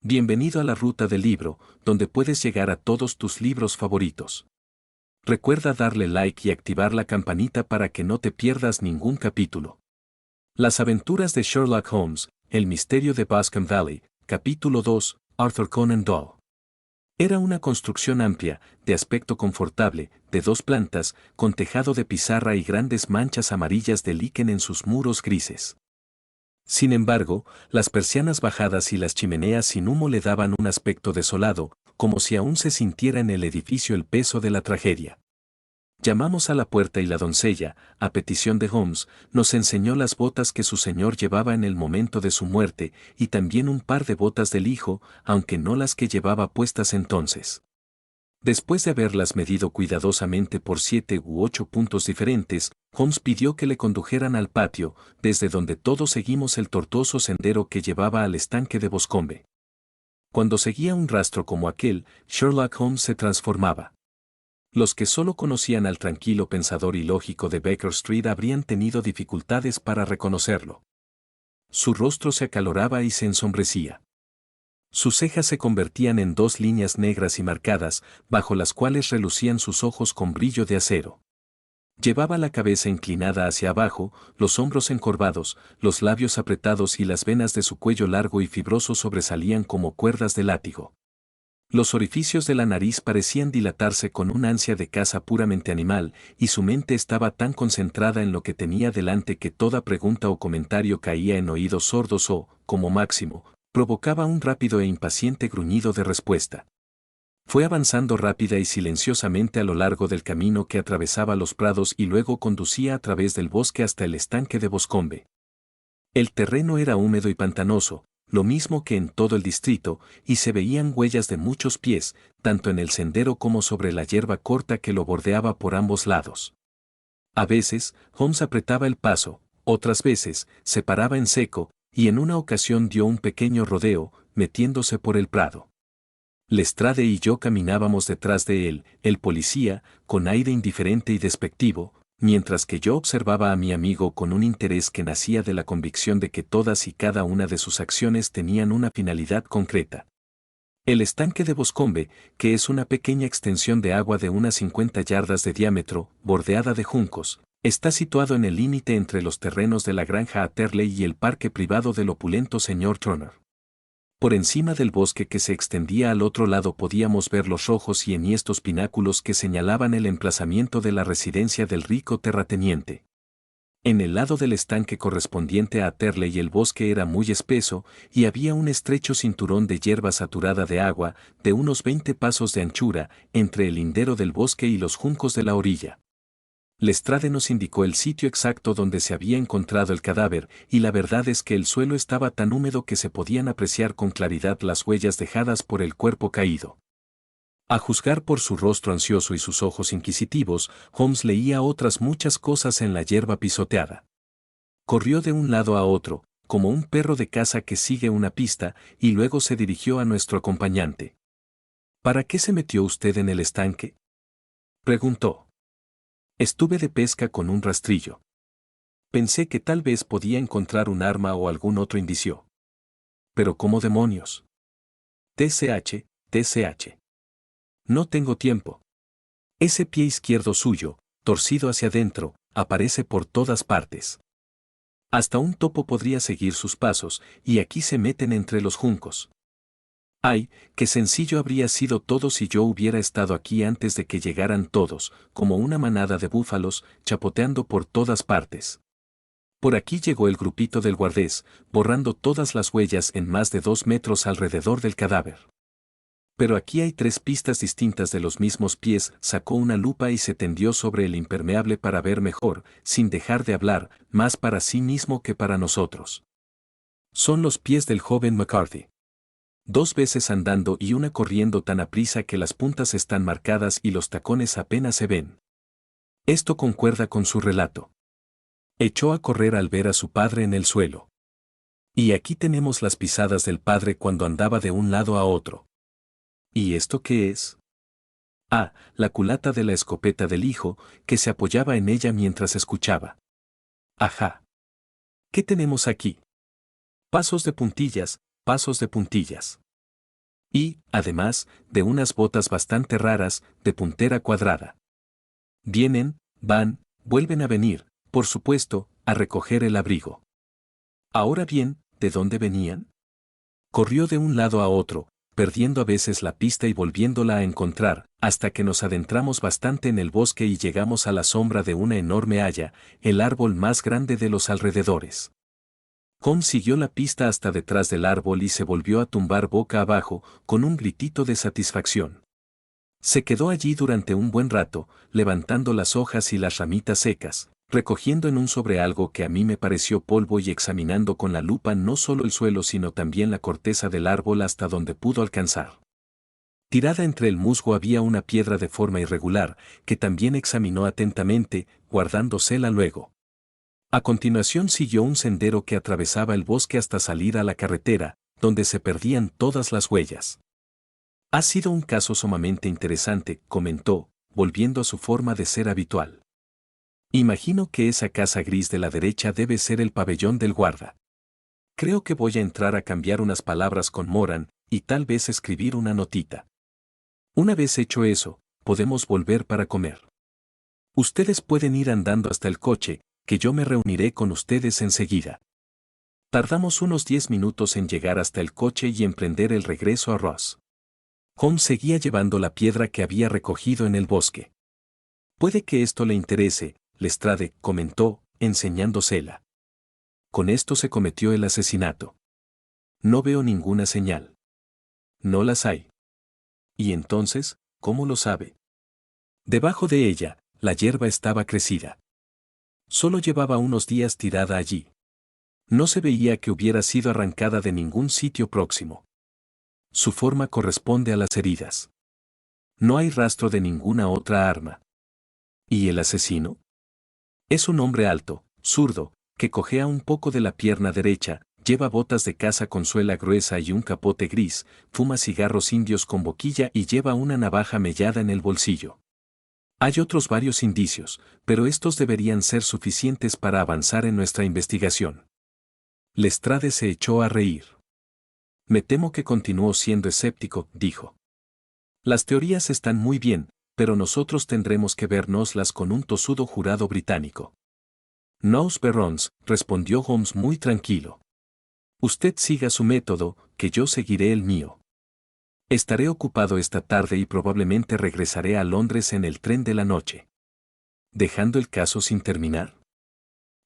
Bienvenido a la ruta del libro, donde puedes llegar a todos tus libros favoritos. Recuerda darle like y activar la campanita para que no te pierdas ningún capítulo. Las aventuras de Sherlock Holmes, El misterio de Bascom Valley, capítulo 2, Arthur Conan Doyle. Era una construcción amplia, de aspecto confortable, de 2 plantas, con tejado de pizarra y grandes manchas amarillas de líquen en sus muros grises. Sin embargo, las persianas bajadas y las chimeneas sin humo le daban un aspecto desolado, como si aún se sintiera en el edificio el peso de la tragedia. Llamamos a la puerta y la doncella, a petición de Holmes, nos enseñó las botas que su señor llevaba en el momento de su muerte, y también un par de botas del hijo, aunque no las que llevaba puestas entonces. Después de haberlas medido cuidadosamente por 7 u 8 puntos diferentes, Holmes pidió que le condujeran al patio, desde donde todos seguimos el tortuoso sendero que llevaba al estanque de Boscombe. Cuando seguía un rastro como aquel, Sherlock Holmes se transformaba. Los que solo conocían al tranquilo pensador y lógico de Baker Street habrían tenido dificultades para reconocerlo. Su rostro se acaloraba y se ensombrecía. Sus cejas se convertían en 2 líneas negras y marcadas, bajo las cuales relucían sus ojos con brillo de acero. Llevaba la cabeza inclinada hacia abajo, los hombros encorvados, los labios apretados y las venas de su cuello largo y fibroso sobresalían como cuerdas de látigo. Los orificios de la nariz parecían dilatarse con un ansia de caza puramente animal, y su mente estaba tan concentrada en lo que tenía delante que toda pregunta o comentario caía en oídos sordos o, como máximo, provocaba un rápido e impaciente gruñido de respuesta. Fue avanzando rápida y silenciosamente a lo largo del camino que atravesaba los prados y luego conducía a través del bosque hasta el estanque de Boscombe. El terreno era húmedo y pantanoso, lo mismo que en todo el distrito, y se veían huellas de muchos pies, tanto en el sendero como sobre la hierba corta que lo bordeaba por ambos lados. A veces, Holmes apretaba el paso, otras veces, se paraba en seco, y en una ocasión dio un pequeño rodeo, metiéndose por el prado. Lestrade y yo caminábamos detrás de él, el policía, con aire indiferente y despectivo, mientras que yo observaba a mi amigo con un interés que nacía de la convicción de que todas y cada una de sus acciones tenían una finalidad concreta. El estanque de Boscombe, que es una pequeña extensión de agua de unas 50 yardas de diámetro, bordeada de juncos, está situado en el límite entre los terrenos de la granja Atterley y el parque privado del opulento señor Turner. Por encima del bosque que se extendía al otro lado podíamos ver los rojos y enhiestos pináculos que señalaban el emplazamiento de la residencia del rico terrateniente. En el lado del estanque correspondiente a Atterley el bosque era muy espeso, y había un estrecho cinturón de hierba saturada de agua, de unos 20 pasos de anchura, entre el lindero del bosque y los juncos de la orilla. Lestrade nos indicó el sitio exacto donde se había encontrado el cadáver, y la verdad es que el suelo estaba tan húmedo que se podían apreciar con claridad las huellas dejadas por el cuerpo caído. A juzgar por su rostro ansioso y sus ojos inquisitivos, Holmes leía otras muchas cosas en la hierba pisoteada. Corrió de un lado a otro, como un perro de caza que sigue una pista, y luego se dirigió a nuestro acompañante. ¿Para qué se metió usted en el estanque?, preguntó. Estuve de pesca con un rastrillo. Pensé que tal vez podía encontrar un arma o algún otro indicio. Pero ¿cómo demonios? TCH. No tengo tiempo. Ese pie izquierdo suyo, torcido hacia adentro, aparece por todas partes. Hasta un topo podría seguir sus pasos, y aquí se meten entre los juncos. ¡Ay, qué sencillo habría sido todo si yo hubiera estado aquí antes de que llegaran todos, como una manada de búfalos, chapoteando por todas partes! Por aquí llegó el grupito del guardés, borrando todas las huellas en más de 2 metros alrededor del cadáver. Pero aquí hay 3 pistas distintas de los mismos pies. Sacó una lupa y se tendió sobre el impermeable para ver mejor, sin dejar de hablar, más para sí mismo que para nosotros. Son los pies del joven McCarthy. 2 veces andando y una corriendo tan aprisa que las puntas están marcadas y los tacones apenas se ven. Esto concuerda con su relato. Echó a correr al ver a su padre en el suelo. Y aquí tenemos las pisadas del padre cuando andaba de un lado a otro. ¿Y esto qué es? Ah, la culata de la escopeta del hijo, que se apoyaba en ella mientras escuchaba. Ajá. ¿Qué tenemos aquí? Pasos de puntillas, pasos de puntillas. Y, además, de unas botas bastante raras, de puntera cuadrada. Vienen, van, vuelven a venir, por supuesto, a recoger el abrigo. Ahora bien, ¿de dónde venían? Corrió de un lado a otro, perdiendo a veces la pista y volviéndola a encontrar, hasta que nos adentramos bastante en el bosque y llegamos a la sombra de una enorme haya, el árbol más grande de los alrededores. Holmes siguió la pista hasta detrás del árbol y se volvió a tumbar boca abajo, con un gritito de satisfacción. Se quedó allí durante un buen rato, levantando las hojas y las ramitas secas, recogiendo en un sobre algo que a mí me pareció polvo y examinando con la lupa no solo el suelo sino también la corteza del árbol hasta donde pudo alcanzar. Tirada entre el musgo había una piedra de forma irregular, que también examinó atentamente, guardándosela luego. A continuación siguió un sendero que atravesaba el bosque hasta salir a la carretera, donde se perdían todas las huellas. Ha sido un caso sumamente interesante, comentó, volviendo a su forma de ser habitual. Imagino que esa casa gris de la derecha debe ser el pabellón del guarda. Creo que voy a entrar a cambiar unas palabras con Moran, y tal vez escribir una notita. Una vez hecho eso, podemos volver para comer. Ustedes pueden ir andando hasta el coche, que yo me reuniré con ustedes enseguida. Tardamos unos 10 minutos en llegar hasta el coche y emprender el regreso a Ross. Holmes seguía llevando la piedra que había recogido en el bosque. Puede que esto le interese, Lestrade comentó, enseñándosela. Con esto se cometió el asesinato. No veo ninguna señal. No las hay. ¿Y entonces, cómo lo sabe? Debajo de ella, la hierba estaba crecida. Solo llevaba unos días tirada allí. No se veía que hubiera sido arrancada de ningún sitio próximo. Su forma corresponde a las heridas. No hay rastro de ninguna otra arma. ¿Y el asesino? Es un hombre alto, zurdo, que cojea un poco de la pierna derecha, lleva botas de caza con suela gruesa y un capote gris, fuma cigarros indios con boquilla y lleva una navaja mellada en el bolsillo. Hay otros varios indicios, pero estos deberían ser suficientes para avanzar en nuestra investigación. Lestrade se echó a reír. Me temo que continuó siendo escéptico, dijo. Las teorías están muy bien, pero nosotros tendremos que vernoslas con un tosudo jurado británico. Nous verrons, respondió Holmes muy tranquilo. Usted siga su método, que yo seguiré el mío. Estaré ocupado esta tarde y probablemente regresaré a Londres en el tren de la noche. ¿Dejando el caso sin terminar?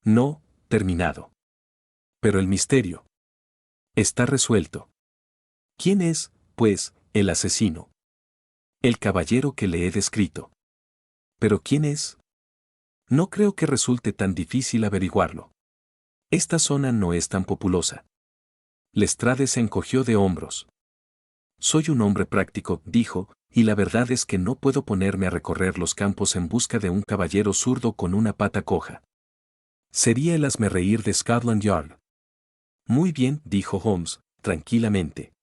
No, terminado. Pero el misterio está resuelto. ¿Quién es, pues, el asesino? El caballero que le he descrito. ¿Pero quién es? No creo que resulte tan difícil averiguarlo. Esta zona no es tan populosa. Lestrade se encogió de hombros. Soy un hombre práctico, dijo, y la verdad es que no puedo ponerme a recorrer los campos en busca de un caballero zurdo con una pata coja. Sería el hazmerreír de Scotland Yard. Muy bien, dijo Holmes, tranquilamente.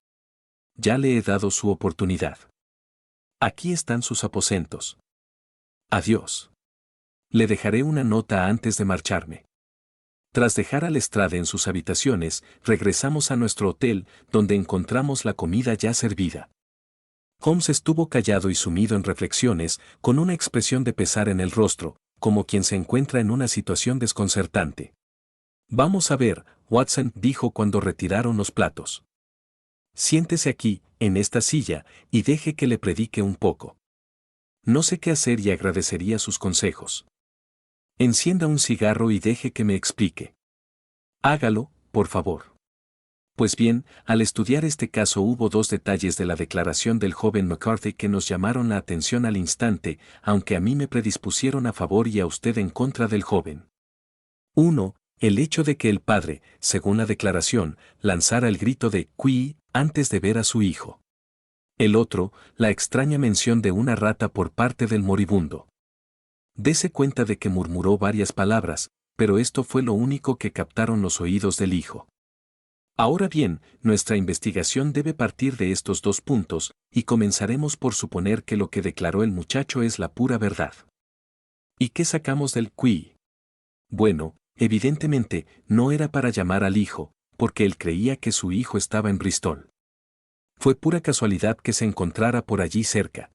Ya le he dado su oportunidad. Aquí están sus aposentos. Adiós. Le dejaré una nota antes de marcharme. Tras dejar a Lestrade en sus habitaciones, regresamos a nuestro hotel, donde encontramos la comida ya servida. Holmes estuvo callado y sumido en reflexiones, con una expresión de pesar en el rostro, como quien se encuentra en una situación desconcertante. Vamos a ver, Watson, dijo cuando retiraron los platos. Siéntese aquí, en esta silla, y deje que le predique un poco. No sé qué hacer y agradecería sus consejos. Encienda un cigarro y deje que me explique. Hágalo, por favor. Pues bien, al estudiar este caso hubo dos detalles de la declaración del joven McCarthy que nos llamaron la atención al instante, aunque a mí me predispusieron a favor y a usted en contra del joven. Uno, el hecho de que el padre, según la declaración, lanzara el grito de «Qui» antes de ver a su hijo. El otro, la extraña mención de una rata por parte del moribundo. Dese cuenta de que murmuró varias palabras, pero esto fue lo único que captaron los oídos del hijo. Ahora bien, nuestra investigación debe partir de estos dos puntos, y comenzaremos por suponer que lo que declaró el muchacho es la pura verdad. ¿Y qué sacamos del qui? Bueno, evidentemente, no era para llamar al hijo, porque él creía que su hijo estaba en Bristol. Fue pura casualidad que se encontrara por allí cerca.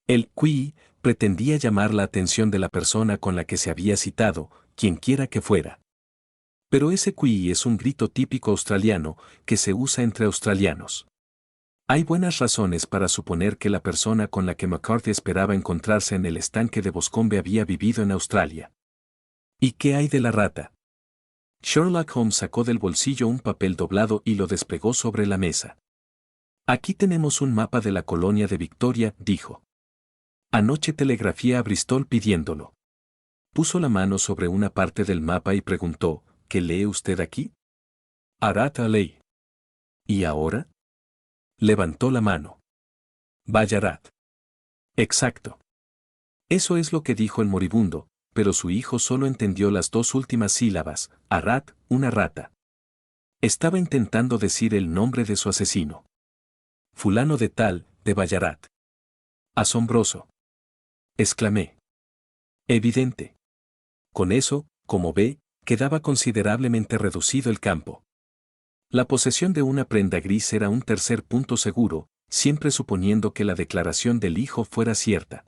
El Qui pretendía llamar la atención de la persona con la que se había citado, quienquiera que fuera. Pero ese Qui es un grito típico australiano que se usa entre australianos. Hay buenas razones para suponer que la persona con la que McCarthy esperaba encontrarse en el estanque de Boscombe había vivido en Australia. ¿Y qué hay de la rata? Sherlock Holmes sacó del bolsillo un papel doblado y lo desplegó sobre la mesa. Aquí tenemos un mapa de la colonia de Victoria, dijo. Anoche telegrafié a Bristol pidiéndolo. Puso la mano sobre una parte del mapa y preguntó, ¿qué lee usted aquí? Arata ley. ¿Y ahora? Levantó la mano. Ballarat. Exacto. Eso es lo que dijo el moribundo, pero su hijo solo entendió las dos últimas sílabas, Arat, una rata. Estaba intentando decir el nombre de su asesino. Fulano de tal, de Ballarat. Asombroso. Exclamé. Evidente. Con eso, como ve, quedaba considerablemente reducido el campo. La posesión de una prenda gris era un tercer punto seguro, siempre suponiendo que la declaración del hijo fuera cierta.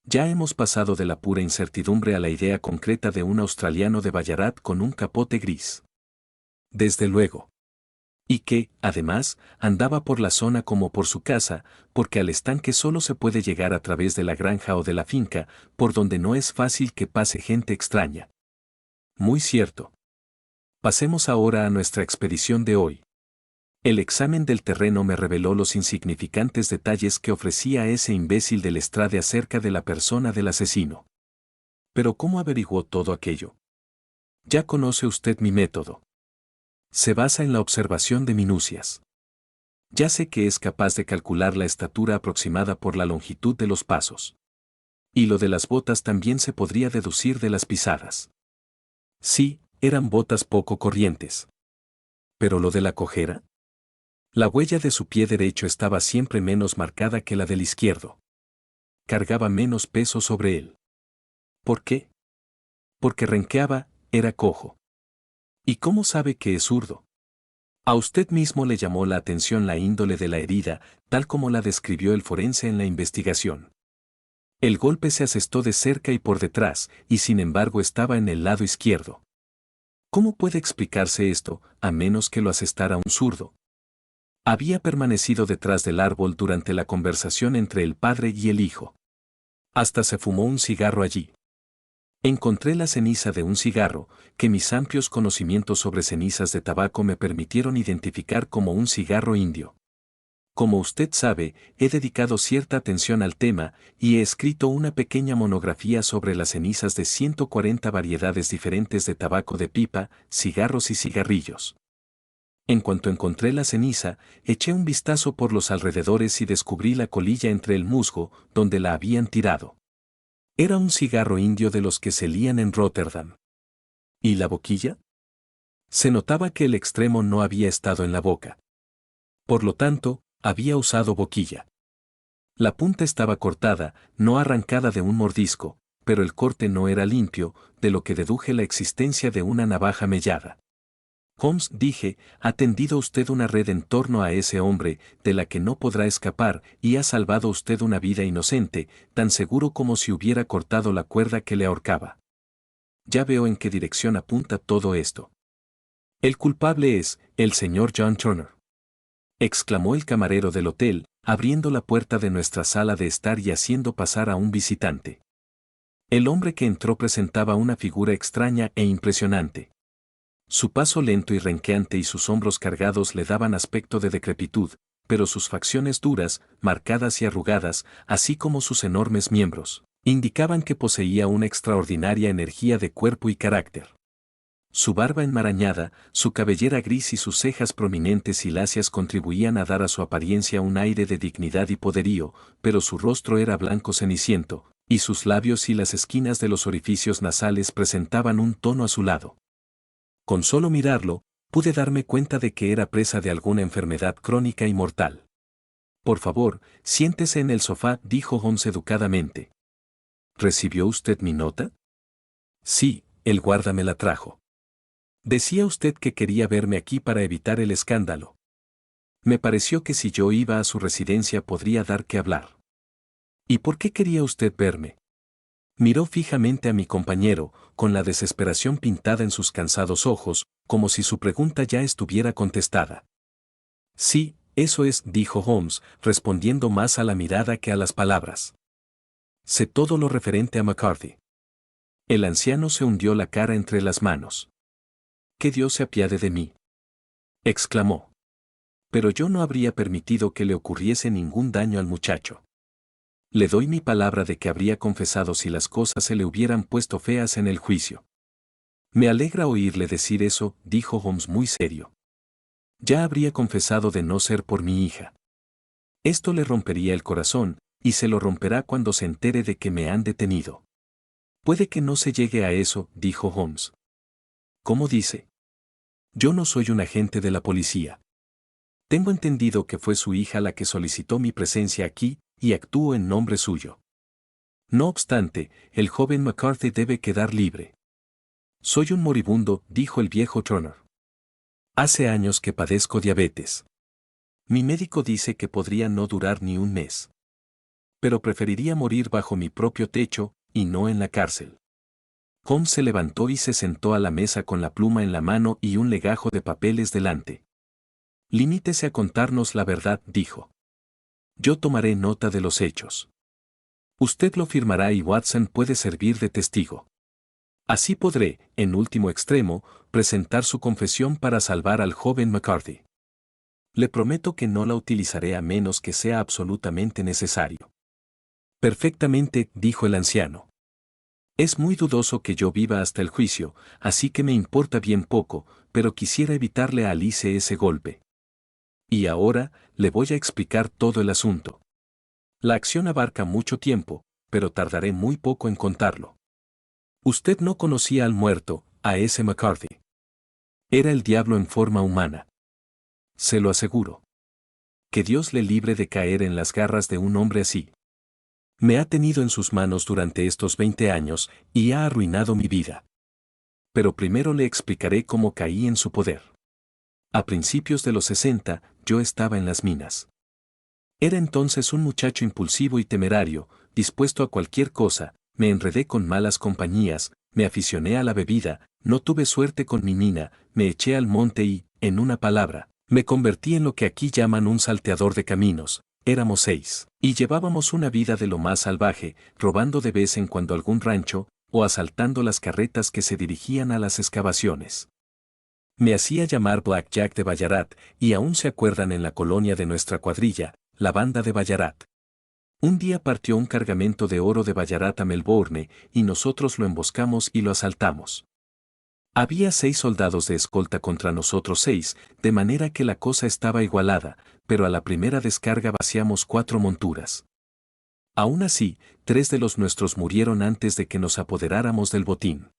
Ya hemos pasado de la pura incertidumbre a la idea concreta de un australiano de Ballarat con un capote gris. Desde luego. Y que, además, andaba por la zona como por su casa, porque al estanque solo se puede llegar a través de la granja o de la finca, por donde no es fácil que pase gente extraña. Muy cierto. Pasemos ahora a nuestra expedición de hoy. El examen del terreno me reveló los insignificantes detalles que ofrecía ese imbécil del Lestrade acerca de la persona del asesino. Pero ¿cómo averiguó todo aquello? Ya conoce usted mi método. Se basa en la observación de minucias. Ya sé que es capaz de calcular la estatura aproximada por la longitud de los pasos. Y lo de las botas también se podría deducir de las pisadas. Sí, eran botas poco corrientes. ¿Pero lo de la cojera? La huella de su pie derecho estaba siempre menos marcada que la del izquierdo. Cargaba menos peso sobre él. ¿Por qué? Porque renqueaba, era cojo. ¿Y cómo sabe que es zurdo? A usted mismo le llamó la atención la índole de la herida, tal como la describió el forense en la investigación. El golpe se asestó de cerca y por detrás, y sin embargo estaba en el lado izquierdo. ¿Cómo puede explicarse esto, a menos que lo asestara un zurdo? Había permanecido detrás del árbol durante la conversación entre el padre y el hijo. Hasta se fumó un cigarro allí. Encontré la ceniza de un cigarro, que mis amplios conocimientos sobre cenizas de tabaco me permitieron identificar como un cigarro indio. Como usted sabe, he dedicado cierta atención al tema y he escrito una pequeña monografía sobre las cenizas de 140 variedades diferentes de tabaco de pipa, cigarros y cigarrillos. En cuanto encontré la ceniza, eché un vistazo por los alrededores y descubrí la colilla entre el musgo, donde la habían tirado. Era un cigarro indio de los que se lían en Rotterdam. ¿Y la boquilla? Se notaba que el extremo no había estado en la boca. Por lo tanto, había usado boquilla. La punta estaba cortada, no arrancada de un mordisco, pero el corte no era limpio, de lo que deduje la existencia de una navaja mellada. Holmes, dije, ha tendido usted una red en torno a ese hombre, de la que no podrá escapar, y ha salvado usted una vida inocente, tan seguro como si hubiera cortado la cuerda que le ahorcaba. Ya veo en qué dirección apunta todo esto. El culpable es el señor John Turner, exclamó el camarero del hotel, abriendo la puerta de nuestra sala de estar y haciendo pasar a un visitante. El hombre que entró presentaba una figura extraña e impresionante. Su paso lento y renqueante y sus hombros cargados le daban aspecto de decrepitud, pero sus facciones duras, marcadas y arrugadas, así como sus enormes miembros, indicaban que poseía una extraordinaria energía de cuerpo y carácter. Su barba enmarañada, su cabellera gris y sus cejas prominentes y lacias contribuían a dar a su apariencia un aire de dignidad y poderío, pero su rostro era blanco ceniciento, y sus labios y las esquinas de los orificios nasales presentaban un tono azulado. Con solo mirarlo, pude darme cuenta de que era presa de alguna enfermedad crónica y mortal. Por favor, siéntese en el sofá, dijo Holmes educadamente. ¿Recibió usted mi nota? Sí, el guarda me la trajo. Decía usted que quería verme aquí para evitar el escándalo. Me pareció que si yo iba a su residencia podría dar que hablar. ¿Y por qué quería usted verme? Miró fijamente a mi compañero, con la desesperación pintada en sus cansados ojos, como si su pregunta ya estuviera contestada. Sí, eso es, dijo Holmes, respondiendo más a la mirada que a las palabras. Sé todo lo referente a McCarthy. El anciano se hundió la cara entre las manos. Que Dios se apiade de mí, exclamó. Pero yo no habría permitido que le ocurriese ningún daño al muchacho. Le doy mi palabra de que habría confesado si las cosas se le hubieran puesto feas en el juicio. Me alegra oírle decir eso, dijo Holmes muy serio. Ya habría confesado de no ser por mi hija. Esto le rompería el corazón, y se lo romperá cuando se entere de que me han detenido. Puede que no se llegue a eso, dijo Holmes. ¿Cómo dice? Yo no soy un agente de la policía. Tengo entendido que fue su hija la que solicitó mi presencia aquí, y actúo en nombre suyo. No obstante, el joven McCarthy debe quedar libre. Soy un moribundo, dijo el viejo Turner. Hace años que padezco diabetes. Mi médico dice que podría no durar ni un mes. Pero preferiría morir bajo mi propio techo, y no en la cárcel. Holmes se levantó y se sentó a la mesa con la pluma en la mano y un legajo de papeles delante. Limítese a contarnos la verdad, dijo. Yo tomaré nota de los hechos. Usted lo firmará y Watson puede servir de testigo. Así podré, en último extremo, presentar su confesión para salvar al joven McCarthy. Le prometo que no la utilizaré a menos que sea absolutamente necesario. Perfectamente, dijo el anciano. Es muy dudoso que yo viva hasta el juicio, así que me importa bien poco, pero quisiera evitarle a Alice ese golpe. Y ahora, le voy a explicar todo el asunto. La acción abarca mucho tiempo, pero tardaré muy poco en contarlo. Usted no conocía al muerto, a ese McCarthy. Era el diablo en forma humana. Se lo aseguro. Que Dios le libre de caer en las garras de un hombre así. Me ha tenido en sus manos durante estos 20 años y ha arruinado mi vida. Pero primero le explicaré cómo caí en su poder. A principios de los 60, yo estaba en las minas. Era entonces un muchacho impulsivo y temerario, dispuesto a cualquier cosa, me enredé con malas compañías, me aficioné a la bebida, no tuve suerte con mi mina, me eché al monte y, en una palabra, me convertí en lo que aquí llaman un salteador de caminos. Éramos 6, y llevábamos una vida de lo más salvaje, robando de vez en cuando algún rancho, o asaltando las carretas que se dirigían a las excavaciones. Me hacía llamar Black Jack de Ballarat, y aún se acuerdan en la colonia de nuestra cuadrilla, la banda de Ballarat. Un día partió un cargamento de oro de Ballarat a Melbourne, y nosotros lo emboscamos y lo asaltamos. Había 6 soldados de escolta contra nosotros 6, de manera que la cosa estaba igualada, pero a la primera descarga vaciamos 4 monturas. Aún así, 3 de los nuestros murieron antes de que nos apoderáramos del botín.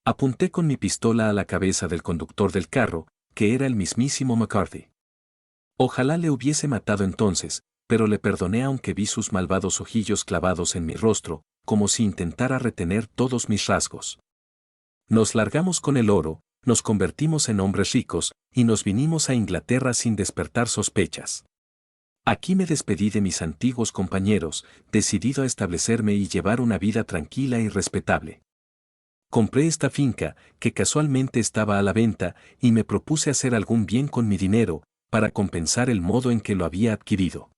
Apunté con mi pistola a la cabeza del conductor del carro, que era el mismísimo McCarthy. Ojalá le hubiese matado entonces, pero le perdoné aunque vi sus malvados ojillos clavados en mi rostro, como si intentara retener todos mis rasgos. Nos largamos con el oro, nos convertimos en hombres ricos, y nos vinimos a Inglaterra sin despertar sospechas. Aquí me despedí de mis antiguos compañeros, decidido a establecerme y llevar una vida tranquila y respetable. Compré esta finca, que casualmente estaba a la venta, y me propuse hacer algún bien con mi dinero, para compensar el modo en que lo había adquirido.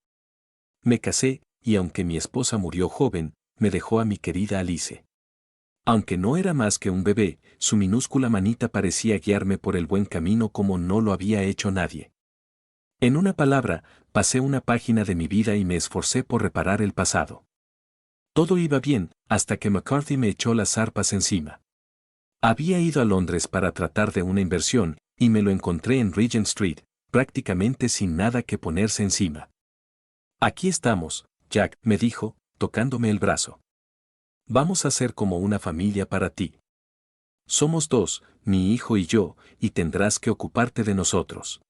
Me casé, y aunque mi esposa murió joven, me dejó a mi querida Alice. Aunque no era más que un bebé, su minúscula manita parecía guiarme por el buen camino como no lo había hecho nadie. En una palabra, pasé una página de mi vida y me esforcé por reparar el pasado. Todo iba bien, hasta que McCarthy me echó las zarpas encima. Había ido a Londres para tratar de una inversión, y me lo encontré en Regent Street, prácticamente sin nada que ponerse encima. Aquí estamos, Jack, me dijo, tocándome el brazo. Vamos a ser como una familia para ti. Somos 2, mi hijo y yo, y tendrás que ocuparte de nosotros.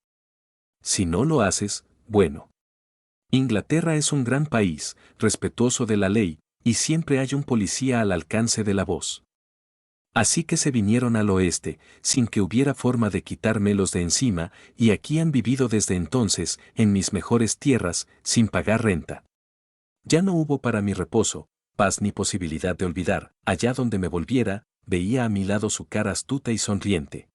Si no lo haces, bueno. Inglaterra es un gran país, respetuoso de la ley, y siempre hay un policía al alcance de la voz. Así que se vinieron al oeste, sin que hubiera forma de quitármelos de encima, y aquí han vivido desde entonces, en mis mejores tierras, sin pagar renta. Ya no hubo para mi reposo, paz ni posibilidad de olvidar, allá donde me volviera, veía a mi lado su cara astuta y sonriente.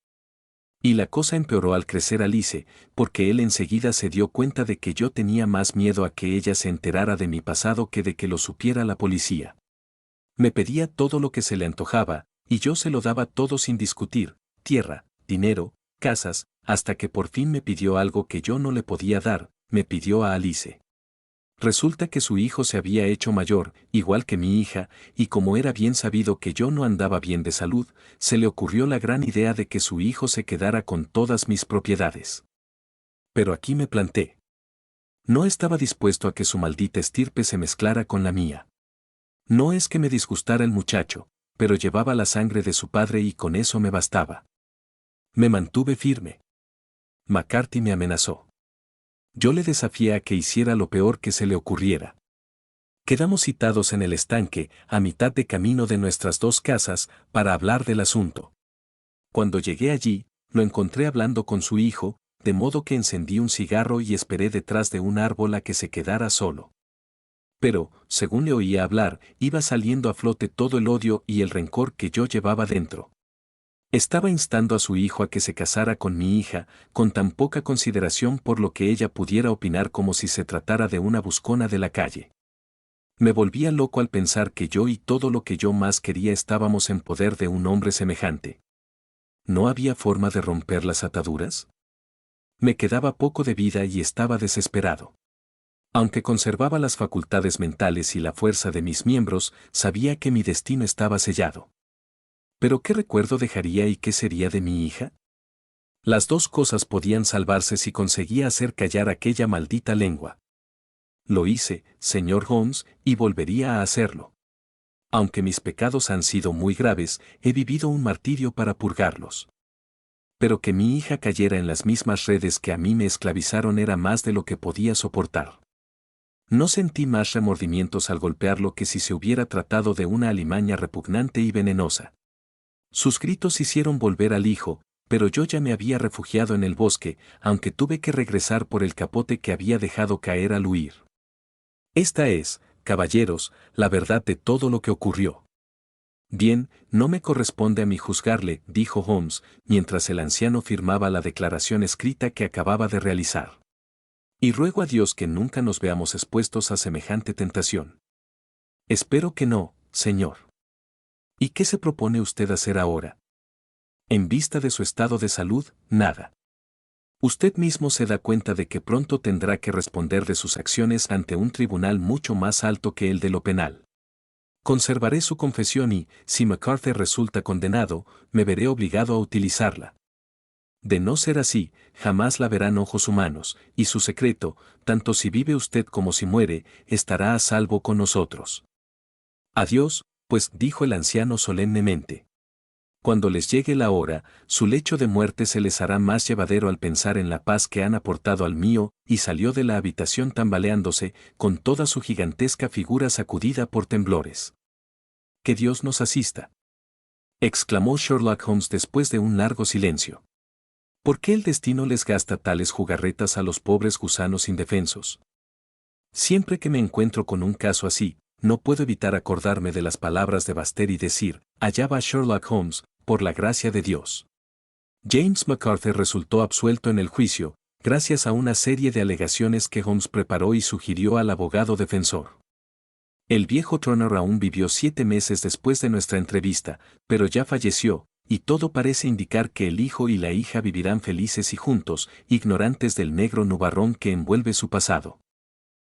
Y la cosa empeoró al crecer Alice, porque él enseguida se dio cuenta de que yo tenía más miedo a que ella se enterara de mi pasado que de que lo supiera la policía. Me pedía todo lo que se le antojaba, y yo se lo daba todo sin discutir, tierra, dinero, casas, hasta que por fin me pidió algo que yo no le podía dar, me pidió a Alice. Resulta que su hijo se había hecho mayor, igual que mi hija, y como era bien sabido que yo no andaba bien de salud, se le ocurrió la gran idea de que su hijo se quedara con todas mis propiedades. Pero aquí me planté. No estaba dispuesto a que su maldita estirpe se mezclara con la mía. No es que me disgustara el muchacho, pero llevaba la sangre de su padre y con eso me bastaba. Me mantuve firme. McCarthy me amenazó. Yo le desafié a que hiciera lo peor que se le ocurriera. Quedamos citados en el estanque, a mitad de camino de nuestras dos casas, para hablar del asunto. Cuando llegué allí, lo encontré hablando con su hijo, de modo que encendí un cigarro y esperé detrás de un árbol a que se quedara solo. Pero, según le oía hablar, iba saliendo a flote todo el odio y el rencor que yo llevaba dentro. Estaba instando a su hijo a que se casara con mi hija, con tan poca consideración por lo que ella pudiera opinar como si se tratara de una buscona de la calle. Me volvía loco al pensar que yo y todo lo que yo más quería estábamos en poder de un hombre semejante. ¿No había forma de romper las ataduras? Me quedaba poco de vida y estaba desesperado. Aunque conservaba las facultades mentales y la fuerza de mis miembros, sabía que mi destino estaba sellado. ¿Pero qué recuerdo dejaría y qué sería de mi hija? Las dos cosas podían salvarse si conseguía hacer callar aquella maldita lengua. Lo hice, señor Holmes, y volvería a hacerlo. Aunque mis pecados han sido muy graves, he vivido un martirio para purgarlos. Pero que mi hija cayera en las mismas redes que a mí me esclavizaron era más de lo que podía soportar. No sentí más remordimientos al golpearlo que si se hubiera tratado de una alimaña repugnante y venenosa. Sus gritos hicieron volver al hijo, pero yo ya me había refugiado en el bosque, aunque tuve que regresar por el capote que había dejado caer al huir. Esta es, caballeros, la verdad de todo lo que ocurrió. Bien, no me corresponde a mí juzgarle, dijo Holmes, mientras el anciano firmaba la declaración escrita que acababa de realizar. Y ruego a Dios que nunca nos veamos expuestos a semejante tentación. Espero que no, señor. ¿Y qué se propone usted hacer ahora? En vista de su estado de salud, nada. Usted mismo se da cuenta de que pronto tendrá que responder de sus acciones ante un tribunal mucho más alto que el de lo penal. Conservaré su confesión y, si McCarthy resulta condenado, me veré obligado a utilizarla. De no ser así, jamás la verán ojos humanos, y su secreto, tanto si vive usted como si muere, estará a salvo con nosotros. Adiós, pues, dijo el anciano solemnemente. Cuando les llegue la hora, su lecho de muerte se les hará más llevadero al pensar en la paz que han aportado al mío, y salió de la habitación tambaleándose, con toda su gigantesca figura sacudida por temblores. «Que Dios nos asista», exclamó Sherlock Holmes después de un largo silencio. ¿Por qué el destino les gasta tales jugarretas a los pobres gusanos indefensos? Siempre que me encuentro con un caso así, no puedo evitar acordarme de las palabras de Baster y decir, allá va Sherlock Holmes, por la gracia de Dios. James McCarthy resultó absuelto en el juicio, gracias a una serie de alegaciones que Holmes preparó y sugirió al abogado defensor. El viejo Turner aún vivió 7 meses después de nuestra entrevista, pero ya falleció, y todo parece indicar que el hijo y la hija vivirán felices y juntos, ignorantes del negro nubarrón que envuelve su pasado.